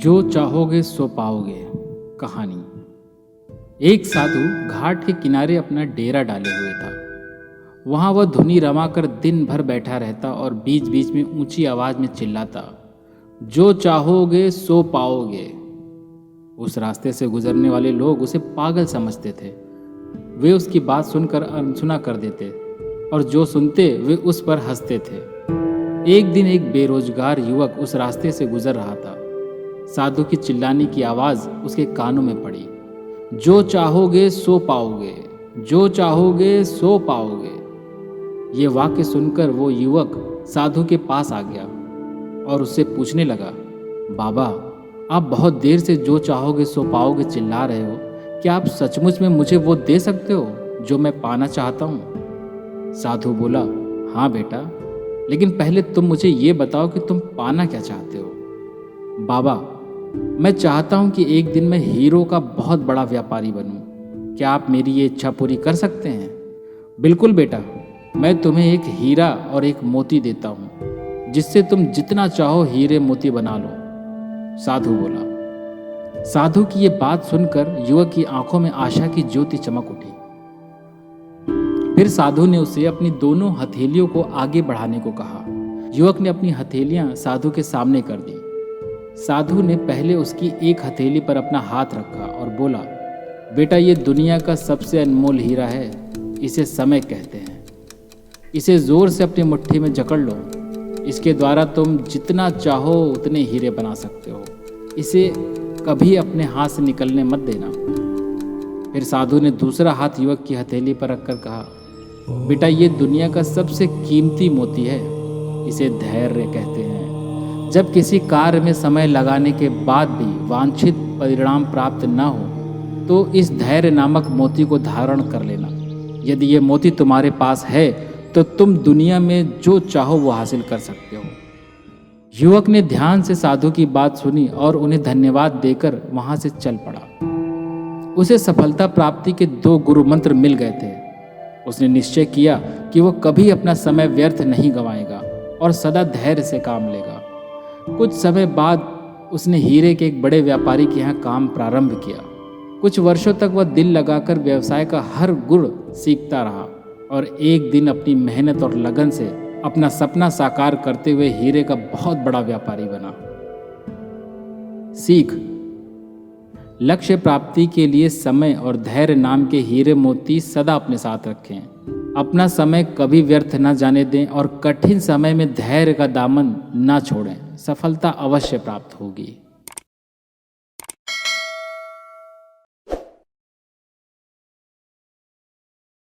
जो चाहोगे सो पाओगे। कहानी। एक साधु घाट के किनारे अपना डेरा डाले हुए था। वहां वह धुनी रमाकर दिन भर बैठा रहता और बीच बीच में ऊंची आवाज में चिल्लाता, जो चाहोगे सो पाओगे। उस रास्ते से गुजरने वाले लोग उसे पागल समझते थे। वे उसकी बात सुनकर अनसुना कर देते और जो सुनते वे उस पर हंसते थे। एक दिन एक बेरोजगार युवक उस रास्ते से गुजर रहा था। साधु की चिल्लाने की आवाज उसके कानों में पड़ी, जो चाहोगे सो पाओगे, जो चाहोगे सो पाओगे। ये वाक्य सुनकर वो युवक साधु के पास आ गया और उससे पूछने लगा, बाबा, आप बहुत देर से जो चाहोगे सो पाओगे चिल्ला रहे हो। क्या आप सचमुच में मुझे वो दे सकते हो जो मैं पाना चाहता हूँ? साधु बोला, हाँ बेटा, लेकिन पहले तुम मुझे ये बताओ कि तुम पाना क्या चाहते हो? बाबा, मैं चाहता हूं कि एक दिन मैं हीरो का बहुत बड़ा व्यापारी बनूं। क्या आप मेरी ये इच्छा पूरी कर सकते हैं? बिल्कुल बेटा, मैं तुम्हें एक हीरा और एक मोती देता हूं, जिससे तुम जितना चाहो हीरे मोती बना लो। साधु बोला। साधु की ये बात सुनकर युवक की आंखों में आशा की ज्योति चमक उठी। फिर साधु ने उसे अपनी दोनों हथेलियों को आगे बढ़ाने को कहा। युवक ने अपनी हथेलियां साधु के सामने कर दी। साधु ने पहले उसकी एक हथेली पर अपना हाथ रखा और बोला, बेटा, ये दुनिया का सबसे अनमोल हीरा है। इसे समय कहते हैं। इसे जोर से अपनी मुट्ठी में जकड़ लो। इसके द्वारा तुम जितना चाहो उतने हीरे बना सकते हो। इसे कभी अपने हाथ से निकलने मत देना। फिर साधु ने दूसरा हाथ युवक की हथेली पर रखकर कहा, बेटा, ये दुनिया का सबसे कीमती मोती है। इसे धैर्य कहते हैं। जब किसी कार्य में समय लगाने के बाद भी वांछित परिणाम प्राप्त न हो तो इस धैर्य नामक मोती को धारण कर लेना। यदि ये मोती तुम्हारे पास है तो तुम दुनिया में जो चाहो वो हासिल कर सकते हो। युवक ने ध्यान से साधु की बात सुनी और उन्हें धन्यवाद देकर वहां से चल पड़ा। उसे सफलता प्राप्ति के 2 गुरु मंत्र मिल गए थे। उसने निश्चय किया कि वो कभी अपना समय व्यर्थ नहीं गंवाएगा और सदा धैर्य से काम लेगा। कुछ समय बाद उसने हीरे के एक बड़े व्यापारी के यहाँ काम प्रारंभ किया। कुछ वर्षों तक वह दिल लगाकर व्यवसाय का हर गुण सीखता रहा और एक दिन अपनी मेहनत और लगन से अपना सपना साकार करते हुए हीरे का बहुत बड़ा व्यापारी बना। सीख। लक्ष्य प्राप्ति के लिए समय और धैर्य नाम के हीरे मोती सदा अपने साथ रखें। अपना समय कभी व्यर्थ न जाने दें और कठिन समय में धैर्य का दामन न छोड़ें। सफलता अवश्य प्राप्त होगी।